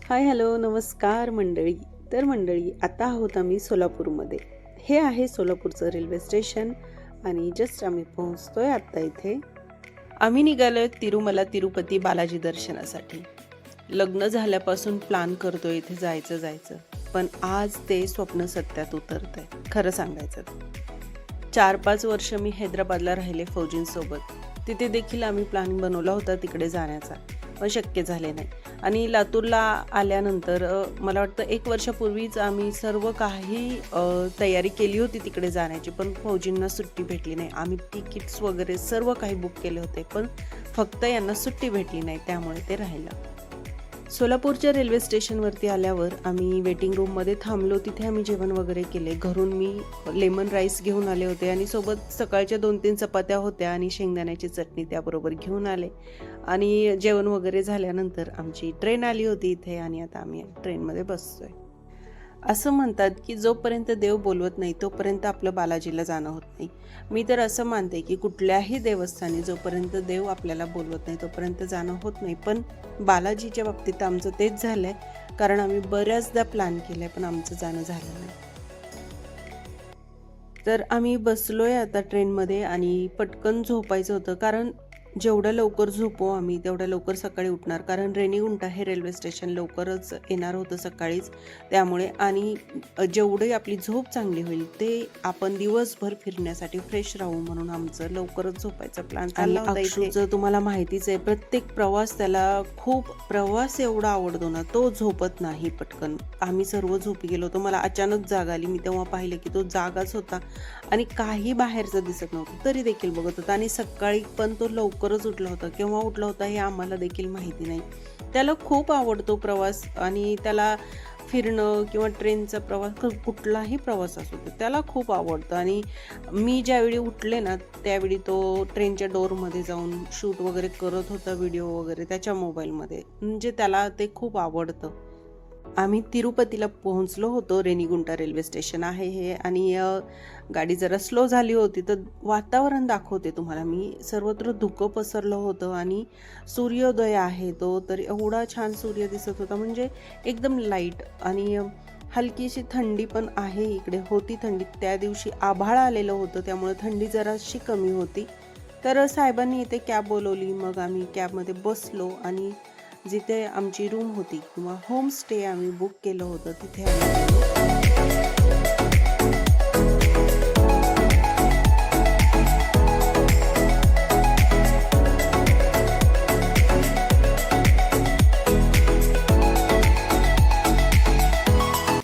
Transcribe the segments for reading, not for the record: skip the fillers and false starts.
Hi hello नमस्कार मंडळी. तर मंडळी आता आहोत आम्ही सोलापूरमध्ये. हे आहे सोलापूरचं रेल्वे स्टेशन आणि जस्ट आम्ही पोहोचतोय आत्ता इथे. आम्ही निघालोय तिरुमला तिरुपती बालाजी दर्शनासाठी. लग्न झाल्यापासून प्लॅन करतोय इथे जायचं पण आज ते स्वप्न सत्यात उतरतंय खरं सांगायचं. 4-5 वर्ष मी हैदराबादला राहिले फौजींसोबत. तिथे देखील आम्ही प्लॅन बनवला होता तिकडे जाण्याचा, पण शक्य झाले नाही. आणि लातूरला आल्यानंतर मला वाटतं 1 वर्षापूर्वीच आम्ही सर्व काही तयारी केली होती तिकडे जाण्याची, पण फौजींना सुट्टी भेटली नाही. आम्ही तिकीट्स वगैरे सर्व काही बुक केले होते, पण फक्त यांना सुट्टी भेटली नाही, त्यामुळे ते राहिलं. सोलापूरच्या रेल्वे स्टेशनवरती आल्यावर आम्ही वेटिंग रूममध्ये थांबलो. तिथे आम्ही जेवण वगैरे केले. घरून मी लेमन राईस घेऊन आले होते आणि सोबत सकाळच्या 2-3 चपात्या होत्या आणि शेंगदाण्याची चटणी त्याबरोबर घेऊन आले. आणि जेवण वगैरे झाल्यानंतर आमची ट्रेन आली होती इथे आणि आता आम्ही ट्रेनमध्ये बसतोय. असं म्हणतात की जोपर्यंत देव बोलवत नाही तोपर्यंत आपलं बालाजीला जाणं होत नाही. मी तर असं मानते की कुठल्याही देवस्थानी जोपर्यंत देव आपल्याला बोलवत नाही तोपर्यंत जाणं होत नाही. पण बालाजीच्या बाबतीत आमचं तेच झालंय, कारण आम्ही बऱ्याचदा प्लॅन केलाय पण आमचं जाणं झालं नाही. तर आम्ही बसलोय आता ट्रेनमध्ये आणि पटकन झोपायचं होतं, कारण जेवढं लवकर झोपू आम्ही तेवढ्या लवकर सकाळी उठणार, कारण रेणीगुंटा हे रेल्वे स्टेशन लवकरच येणार होतं सकाळीच. त्यामुळे आणि जेवढी आपली झोप चांगली होईल ते आपण दिवसभर फिरण्यासाठी फ्रेश राहू म्हणून आमचं लवकरच झोपायचा प्लॅन चालला होता. इथे तुम्हाला माहितीच आहे, प्रत्येक प्रवास एवढा आवडतो ना, तो झोपत नाही पटकन. आम्ही सर्व झोपी गेलो होतो. मला अचानक जाग आली. मी तेव्हा पाहिलं की तो जागाच होता आणि काही बाहेरचं दिसत नव्हतं, तरी देखील बघत होता. आणि सकाळी पण तो लवकरच उठला होता. केव्हा उठला होता हे आम्हाला देखील माहिती नाही. त्याला खूप आवडतो प्रवास आणि त्याला फिरणं किंवा ट्रेनचा प्रवास, कुठलाही प्रवास असो त्याला खूप आवडतं. आणि मी ज्यावेळी उठले ना त्यावेळी तो ट्रेनच्या डोअरमध्ये जाऊन शूट वगैरे करत होता, व्हिडिओ वगैरे त्याच्या मोबाईलमध्ये. म्हणजे त्याला ते खूप आवडतं. आम्ही तिरुपतीला पोहोचलो होतो. रेणीगुंटा रेल्वे स्टेशन आहे हे. आणि गाडी जरा स्लो झाली होती तर वातावरण दाखवते तुम्हाला मी. सर्वत्र धुकं पसरलं होतं आणि सूर्योदय आहे तो, तर एवढा छान सूर्य दिसत होता, म्हणजे एकदम लाईट. आणि हलकीशी थंडी पण आहे इकडे, होती थंडी. त्या दिवशी आभाळ आलेलं होतं त्यामुळे थंडी जराशी कमी होती. तर साहेबांनी इथे कॅब बोलवली. मग आम्ही कॅबमध्ये बसलो आणि जिथे आमची रूम होती किंवा होमस्टे आम्ही बुक केलं होतं तिथे आम्ही गेलो.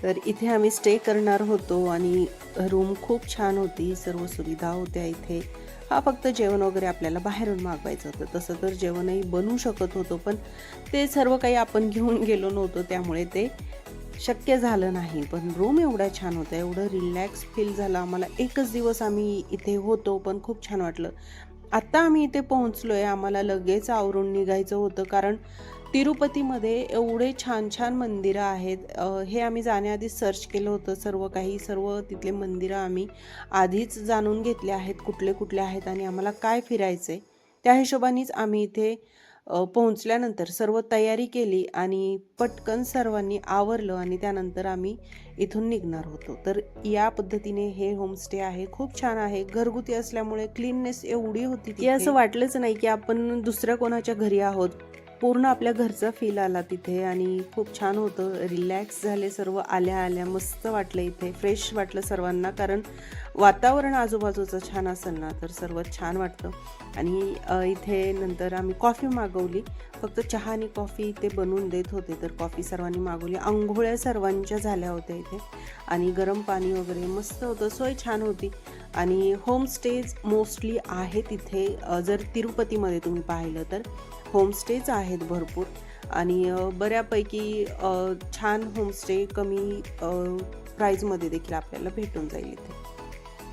तर इथे आम्ही स्टे करणार होतो आणि रूम खूप छान होती, सर्व सुविधा होत्या इथे. फक्त जेवण वगैरे आपल्याला बाहेरून मागवायचं होतं. तसं तर जेवणही बनवू शकत होतो, पण ते सर्व काही आपण घेऊन गेलो नव्हतो त्यामुळे ते शक्य झालं नाही. पण रूम एवढा छान होता, एवढं रिलॅक्स फील झालं आम्हाला. 1च दिवस आम्ही इथे होतो पण खूप छान वाटलं. आत्ता आम्ही इथे पोहोचलोय. आम्हाला लगेच आवरून निघायचं होतं, कारण तिरुपतीमध्ये एवढे छान छान मंदिरं आहेत. हे आम्ही जाण्याआधी सर्च केलं होतं सर्व तिथले मंदिरं आम्ही आधीच जाणून घेतले आहेत, कुठले कुठले आहेत आणि आम्हाला काय फिरायचं आहे. त्या हिशोबानेच आम्ही इथे पोहोचल्यानंतर सर्व तयारी केली आणि पटकन सर्वांनी आवरलं आणि त्यानंतर आम्ही इथून निघणार होतो. तर या पद्धतीने हे होमस्टे आहे, खूप छान आहे. घरगुती असल्यामुळे क्लीननेस एवढी होती की असं वाटलंच नाही की आपण दुसऱ्या कोणाच्या घरी आहोत. पूर्ण आपल्या घरचा फील आला तिथे आणि खूप छान होतं. रिलॅक्स झाले सर्व. आल्या मस्त वाटलं इथे, फ्रेश वाटलं सर्वांना, कारण वातावरण आजूबाजूचं छान असेल ना तर सर्वात छान वाटतं. आणि इथे नंतर आम्ही कॉफी मागवली. फक्त चहा आणि कॉफी इथे बनवून देत होते, तर कॉफी सर्वांनी मागवली. आंघोळ्या सर्वांच्या झाल्या होत्या इथे आणि गरम पाणी वगैरे मस्त होतं, सोय छान होती. आणि होमस्टेज मोस्टली आहे तिथे. जर तिरुपतीमध्ये तुम्ही पाहिलं तर होमस्टेज आहेत भरपूर आणि बऱ्यापैकी छान होमस्टे कमी प्राईजमध्ये देखील आपल्याला भेटून जाईल इथे.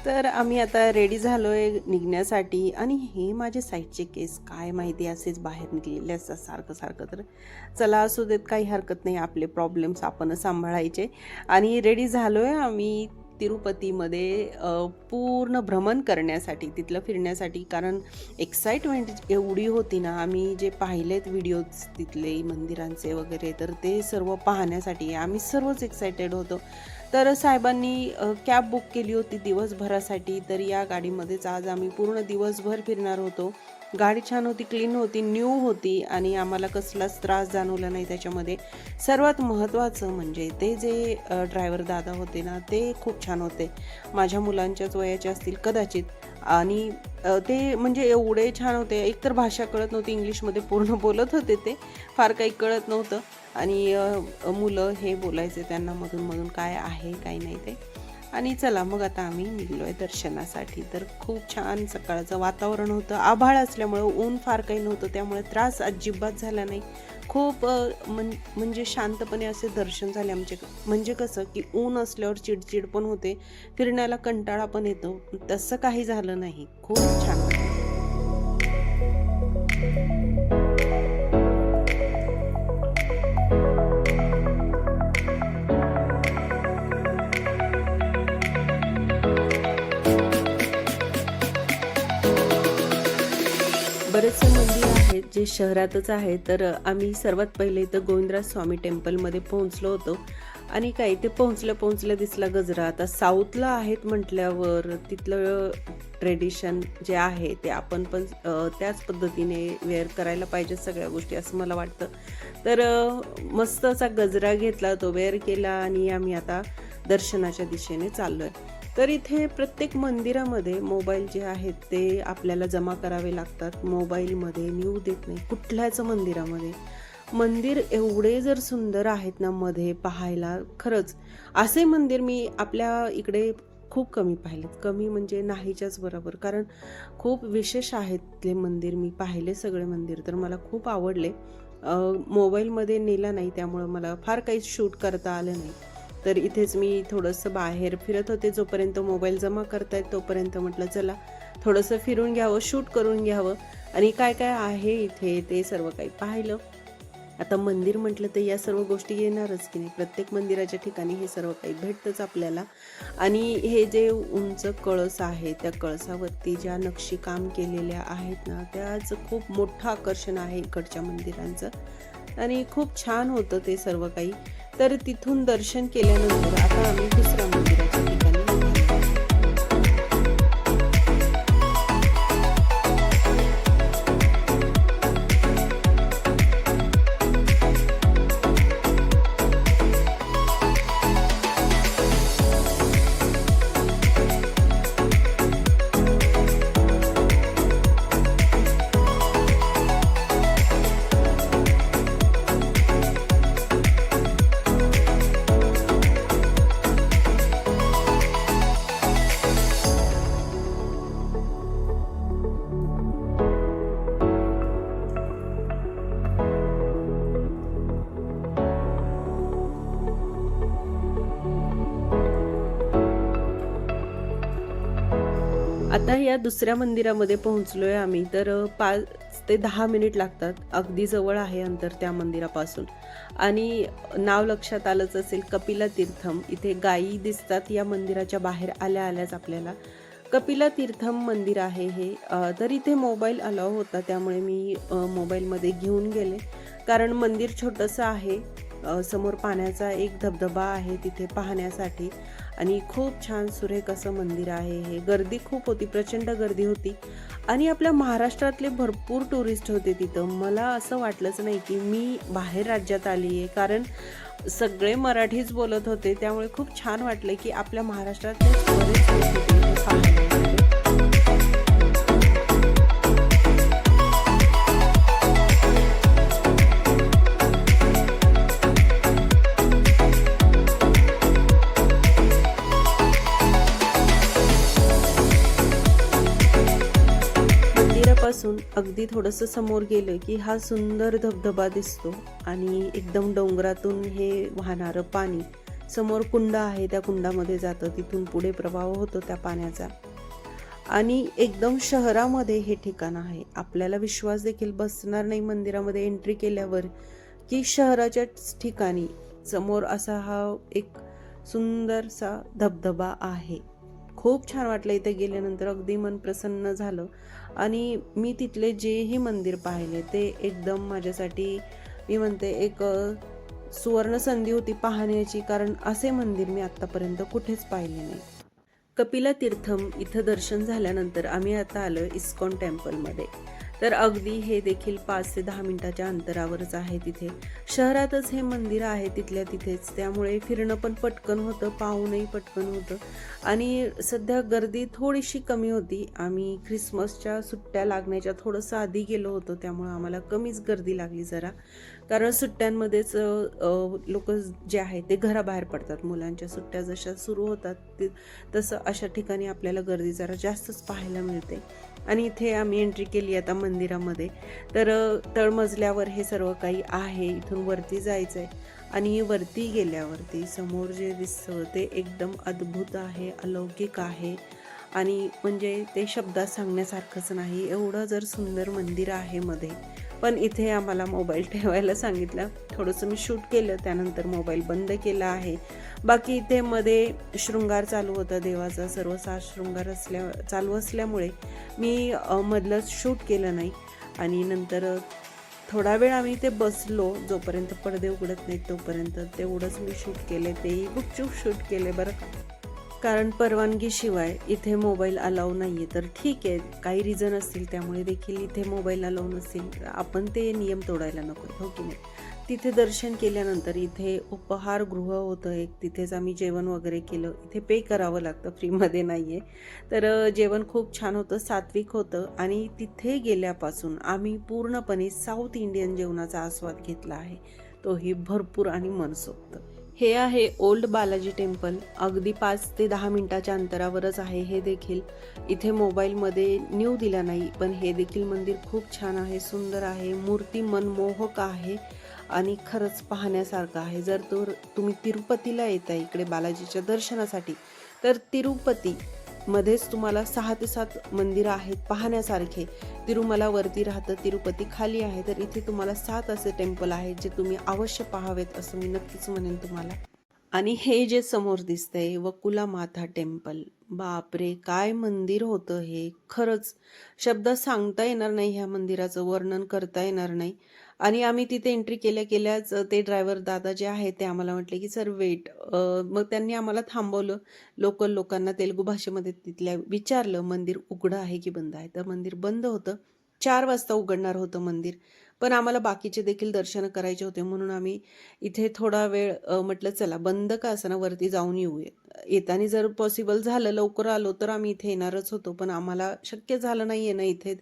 तर आम्ही आता रेडी झालोय निघण्यासाठी. आणि हे माझे साईडचे केस काय माहिती असेच बाहेर निघलेले असतात सारखं. तर चला असू देत, काही हरकत नाही, आपले प्रॉब्लेम्स आपणच सांभाळायचे. आणि रेडी झालोय आम्ही. तिरुपतीमध्ये पूर्ण भ्रमण करण्यासाठी, तिथलं फिरण्यासाठी. कारण एक्साइटमेंट एवढी होती ना, आम्ही जे पाहिलेत व्हिडिओज तिथले मंदिरांचे वगैरे, तर ते सर्व पाहण्यासाठी आम्ही सर्वच एक्सायटेड होतो. तर साहेबांनी कॅब बुक केली होती दिवसभरासाठी, तर या गाडीमध्येच आज आम्ही पूर्ण दिवसभर फिरणार होतो. गाडी छान होती, क्लीन होती, न्यू होती आणि आम्हाला कसलाच त्रास जाणवला नाही त्याच्यामध्ये. सर्वात महत्त्वाचं म्हणजे ते जे ड्रायव्हर दादा होते ना, ते खूप छान होते. माझ्या मुलांच्याच वयाचे असतील कदाचित. आणि ते म्हणजे एवढे छान होते. एकतर भाषा कळत नव्हती, इंग्लिशमध्ये पूर्ण बोलत होते ते, फार काही कळत नव्हतं. आणि मुलं हे बोलायचे त्यांना मधून काय आहे काय नाही ते. आणि चला मग आता आम्ही निघलो आहे दर्शनासाठी. तर खूप छान सकाळचं वातावरण होतं, आभाळ असल्यामुळं ऊन फार काही नव्हतं, त्यामुळे त्रास अजिबात झाला नाही. खूप म्हणजे शांतपणे असे दर्शन झाले आमचे. म्हणजे कसं की ऊन असल्यावर चिडचिड पण होते, फिरण्याला कंटाळा पण येतो, तसं काही झालं नाही. खूप छान वाटलं. बरेचसे मंदिर आहेत जे शहरातच आहे. तर आम्ही सर्वात पहिले इथं गोविंदराज स्वामी टेम्पलमध्ये पोहोचलो होतो. आणि काय ते पोहोचल्या दिसला गजरा. आता साऊथला आहेत म्हटल्यावर तिथलं ट्रेडिशन जे आहे ते आपण पण त्याच पद्धतीने वेअर करायला पाहिजे सगळ्या गोष्टी, असं मला वाटतं. तर मस्त असा गजरा घेतला, तो वेअर केला आणि आम्ही आता दर्शनाच्या दिशेने चाललो आहे. तर इथे प्रत्येक मंदिरामध्ये मोबाईल जे आहेत ते आपल्याला जमा करावे लागतात. मोबाईलमध्ये न्यू देत नाही कुठल्याच मंदिरामध्ये. मंदिर एवढे जर सुंदर आहेत ना मध्ये पाहायला, खरंच असे मंदिर मी आपल्या इकडे खूप कमी पाहिलेत. कमी म्हणजे नाहीच्याच बरोबर. कारण खूप विशेष आहेत ते मंदिर. मी पाहिले सगळे मंदिर, तर मला खूप आवडले. मोबाईलमध्ये नेला नाही त्यामुळं मला फार काही शूट करता आलं नाही. तर इथेच मी थोडंसं बाहेर फिरत होते, जोपर्यंत मोबाईल जमा करतायत तोपर्यंत म्हटलं चला थोडंसं फिरून घ्यावं, शूट करून घ्यावं आणि काय काय आहे इथे ते सर्व काही पाहिलं. आता मंदिर म्हटलं तर या सर्व गोष्टी येणारच की नाही. प्रत्येक मंदिराच्या ठिकाणी हे सर्व काही भेटतंच आपल्याला. आणि हे जे उंच कळस आहे, त्या कळसावरती ज्या नक्षी काम केलेल्या आहेत ना, त्याच खूप मोठं आकर्षण आहे इकडच्या मंदिरांचं. आणि खूप छान होतं ते सर्व काही. तर तिथून दर्शन केल्यानंतर आता आम्ही दुसऱ्या मंदिराच्या ठिकाणी निघालो. आता या दुसऱ्या मंदिरामध्ये पोहोचलोय आम्ही. तर 5 ते 10 मिनिट लागतात, अगदी जवळ आहे अंतर त्या मंदिरापासून. आणि नाव लक्षात आलंच असेल, कपिला तीर्थम. इथे गायी दिसतात या मंदिराच्या बाहेर आल्याच आपल्याला. कपिला तीर्थम मंदिर आहे हे. तर इथे मोबाईल अलाव होता, त्यामुळे मी मोबाईलमध्ये घेऊन गेले. कारण मंदिर छोटंसं आहे. समोर पाण्याचा एक धबधबा आहे तिथे पाहण्यासाठी. आणि खूप छान सुरेख असं मंदिर आहे हे. गर्दी खूप होती, प्रचंड गर्दी होती. आणि आपल्या महाराष्ट्रातले भरपूर टुरिस्ट होते तिथं. मला असं वाटलंच नाही की मी बाहेर राज्यात आली आहे, कारण सगळे मराठीच बोलत होते. त्यामुळे खूप छान वाटलं की आपल्या महाराष्ट्रातले बरेच लोक होते इथे पाहायला. पासून अगदी थोडंसं समोर गेलं की हा सुंदर धबधबा दिसतो. आणि एकदम डोंगरातून हे वाहणारं पाणी, समोर कुंड आहे, त्या कुंडामध्ये जातं, तिथून पुढे प्रवाह होतो त्या पाण्याचा. आणि एकदम शहरामध्ये हे ठिकाण आहे. आपल्याला विश्वास देखील बसणार नाही मंदिरामध्ये एंट्री केल्यावर की शहराच्या ठिकाणी समोर असा हा एक सुंदरसा धबधबा आहे. खूप छान वाटलं इथे गेल्यानंतर, अगदी मन प्रसन्न झालं. आणि मी तिथले जेही मंदिर पाहिले ते एकदम माझ्यासाठी, मी म्हणते, एक सुवर्ण संधी होती पाहण्याची, कारण असे मंदिर मी आत्तापर्यंत कुठेच पाहिले नाही. कपिला तीर्थम इथं दर्शन झाल्यानंतर आम्ही आता आलो इस्कॉन टेम्पलमध्ये. तर अगदी हे देखील 5 ते 10 मिनिटाच्या अंतरावरच आहे. तिथे शहरातच हे मंदिर आहे तिथल्या तिथेच, त्यामुळे फिरणं पण पटकन होतं, पाहूनही पटकन होतं. आणि सध्या गर्दी थोडीशी कमी होती. आम्ही ख्रिसमसच्या सुट्ट्या लागण्याच्या थोडंसं आधी गेलो होतो, त्यामुळे आम्हाला कमीच गर्दी लागली जरा, कारण सुट्ट्यांमध्येच लोक जे आहेत ते घराबाहेर पडतात. मुलांच्या सुट्ट्या जशा सुरू होतात तसं अशा ठिकाणी आपल्याला गर्दी जरा जास्तच पाहायला मिळते. आणि इथे आम्ही एंट्री केली आता मंदिरामध्ये. तर तळमजल्यावर हे सर्व काही आहे. इथून वरती जायचं आहे आणि वरती गेल्यावरती समोर जे दिसतं ते एकदम अद्भुत आहे, अलौकिक आहे. आणि म्हणजे ते शब्दात सांगण्यासारखंच नाही, एवढं जर सुंदर मंदिर आहे मध्ये. पण इथे आम्हाला मोबाईल ठेवायला सांगितलं. थोडंसं मी शूट केलं, त्यानंतर मोबाईल बंद केला आहे. बाकी इथे मध्ये शृंगार चालू होता देवाचा, सर्व 7 शृंगार चालू असल्यामुळे मी मधलं शूट केलं नाही. आणि नंतर थोडा वेळ आम्ही इथे बसलो, जोपर्यंत पडदे उघडत नाहीत तोपर्यंत. तेवढंच मी शूट केले, तेही गुपचूप शूट केले बरं का, कारण परवानगीशिवाय इथे मोबाईल अलाव नाही आहे. तर ठीक आहे, काही रिझन असतील त्यामुळे देखील इथे मोबाईल अलाव नसेल, आपण ते नियम तोडायला नको, हो की नाही. तिथे दर्शन केल्यानंतर इथे उपहारगृह होतं एक, तिथेच आम्ही जेवण वगैरे केलं. इथे पे करावं लागतं, फ्रीमध्ये नाही आहे. तर जेवण खूप छान होतं, सात्विक होतं. आणि तिथे गेल्यापासून आम्ही पूर्णपणे साऊथ इंडियन जेवणाचा आस्वाद घेतला आहे, तोही भरपूर आणि मनसोक्त. हे आहे ओल्ड बालाजी टेम्पल, अगदी 5 ते 10 मिनिटाच्या अंतरावरच आहे हे देखील. इथे मोबाईलमध्ये न्यू दिला नाही, पण हे देखील मंदिर खूप छान आहे, सुंदर आहे, मूर्ती मनमोहक आहे आणि खरंच पाहण्यासारखं आहे. जर तुम्ही तिरुपतीला येता इकडे बालाजीच्या दर्शनासाठी, तर तिरुपतीमध्येच तुम्हाला 6 ते 7 मंदिरं आहेत पाहण्यासारखे. तिरुमला वरती राहतं, तिरुपती खाली आहे. तर इथे तुम्हाला 7 असे टेम्पल आहेत जे तुम्ही अवश्य पाहावेत, असं मी नक्कीच म्हणेन तुम्हाला. आणि हे जे समोर दिसतंय वकुला माता टेम्पल, बापरे काय मंदिर होतं हे, खरंच शब्दात सांगता येणार नाही, ह्या मंदिराचं वर्णन करता येणार नाही. आणि आम्ही तिथे एंट्री केल्याच ते ड्रायव्हर दादा जे आहेत ते आम्हाला म्हटले की सर वेट. मग त्यांनी आम्हाला थांबवलं. लोकल लोकांना तेलुगू भाषेमध्ये तिथल्या विचारलं मंदिर उघडं आहे की बंद आहे. तर मंदिर बंद होतं, 4 वाजता उघडणार होतं मंदिर, पण आम्हाला बाकीचे देखील दर्शनं करायचे होते, म्हणून आम्ही इथे थोडा वेळ म्हटलं चला बंद का असं ना वरती जाऊन येऊया. येताना जर पॉसिबल झालं, लवकर आलो तर आम्ही इथे येणारच होतो, पण आम्हाला शक्य झालं नाही आहे ना इथे.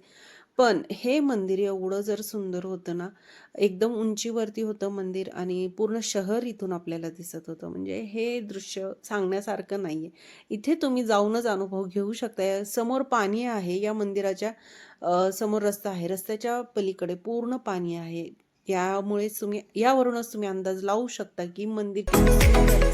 पण हे मंदिर एवढं जर सुंदर होतं ना, एकदम उंचीवरती होतं मंदिर आणि पूर्ण शहर इथून आपल्याला दिसत होतं. म्हणजे हे दृश्य सांगण्यासारखं नाही आहे. इथे तुम्ही जाऊनच अनुभव घेऊ शकता. समोर पाणी आहे, या मंदिराच्या समोर रस्ता आहे, रस्त्याच्या पलीकडे पूर्ण पाणी आहे. यावरूनच तुम्ही अंदाज लावू शकता की मंदिर किती सुंदर आहे.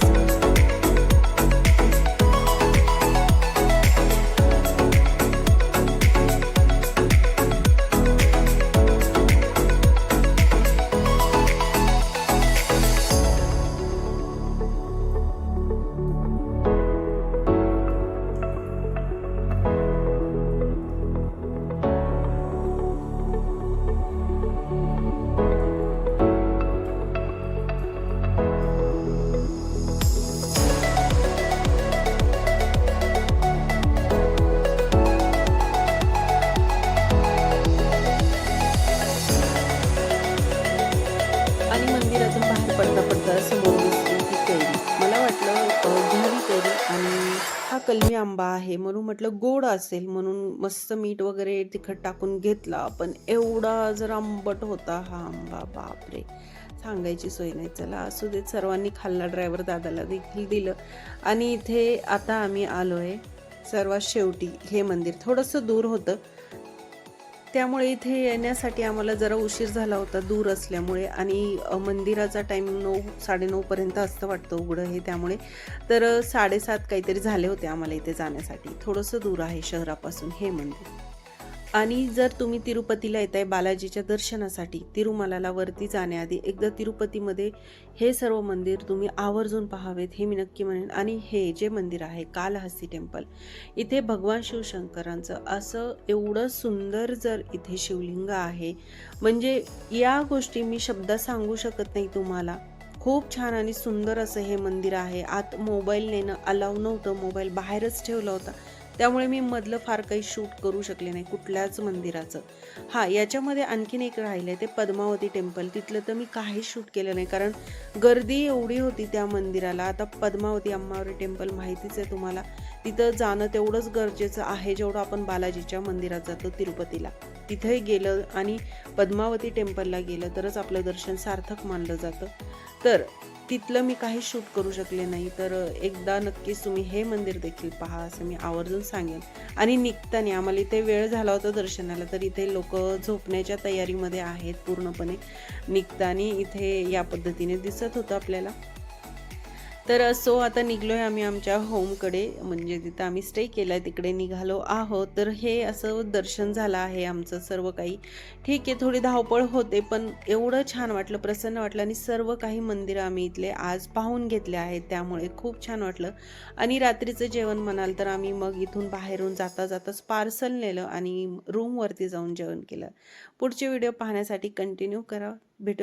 आणि मंदिरातून बाहेर पडता समोर दिसली ती कैरी. मला वाटलं घ्यावी कैरी, आणि हा कलमी आंबा आहे म्हणून म्हटलं गोड असेल, म्हणून मस्त मीठ वगैरे तिखट टाकून घेतला. पण एवढा जर आंबट होता हा आंबा, बापरे सांगायची सोय नाही. चला असू देत, सर्वांनी खाल्ला, ड्रायव्हर दादाला देखील दिलं. आणि इथे आता आम्ही आलो आहे सर्वात शेवटी. हे मंदिर थोडंसं दूर होतं, त्यामुळे इथे येण्यासाठी आम्हाला जरा उशीर झाला होता दूर असल्यामुळे. आणि मंदिराचा टायमिंग 9-9:30 पर्यंत असतं वाटतं उघडं हे, त्यामुळे तर 7:30 काहीतरी झाले होते आम्हाला इथे जाण्यासाठी. थोडंसं दूर आहे शहरापासून हे मंदिर. आणि जर तुम्ही तिरुपतीला येताय बालाजीच्या दर्शनासाठी, तिरुमलाला वरती जाण्याआधी एकदा तिरुपतीमध्ये हे सर्व मंदिर तुम्ही आवर्जून पाहावेत, हे मी नक्की म्हणेन. आणि हे जे मंदिर आहे कालहस्ती टेम्पल, इथे भगवान शिवशंकरांचं असं एवढं सुंदर जर इथे शिवलिंग आहे, म्हणजे या गोष्टी मी शब्दात सांगू शकत नाही तुम्हाला. खूप छान आणि सुंदर असं हे मंदिर आहे. आत मोबाईल नेणं अलाउ नव्हतं, मोबाईल बाहेरच ठेवला होता. त्यामुळे मी मधलं फार काही शूट करू शकले नाही कुठल्याच मंदिराचं. हां, याच्यामध्ये आणखीन एक राहिलं आहे ते पद्मावती टेम्पल. तिथलं तर मी काहीच शूट केलं नाही, कारण गर्दी एवढी होती त्या मंदिराला. आता पद्मावती अम्मावरी टेम्पल माहितीच आहे तुम्हाला. तिथं जाणं तेवढंच गरजेचं आहे जेवढं आपण बालाजीच्या मंदिरात जातो तिरुपतीला. तिथंही गेलं आणि पद्मावती टेम्पलला गेलं तरच आपलं दर्शन सार्थक मानलं जातं. तर तिथलं मी काही शूट करू शकले नाही. तर एकदा नक्कीच तुम्ही हे मंदिर देखील पहा असं मी आवर्जून सांगेन. आणि निघताना आम्हाला इथे वेळ झाला होता दर्शनाला, तर इथे लोक झोपण्याच्या तयारीमध्ये आहेत पूर्णपणे. निघताना इथे या पद्धतीने दिसत होतं आपल्याला. तर सो आता निघलोय आम्ही आमच्या होमकडे, म्हणजे जिथं आम्ही स्टे केलाय तिकडे निघालो आहोत. तर हे असं दर्शन झालं आहे आमचं सर्व काही. ठीक आहे, थोडी धावपळ होते पण एवढं छान वाटलं, प्रसन्न वाटलं. आणि सर्व काही मंदिरं आम्ही इथले आज पाहून घेतले आहेत, त्यामुळे खूप छान वाटलं. आणि रात्रीचं जेवण म्हणाल तर आम्ही मग इथून बाहेरून जाता जाताच पार्सल नेलं आणि रूमवरती जाऊन जेवण केलं. पुढचे व्हिडिओ पाहण्यासाठी कंटिन्यू करा. भेटू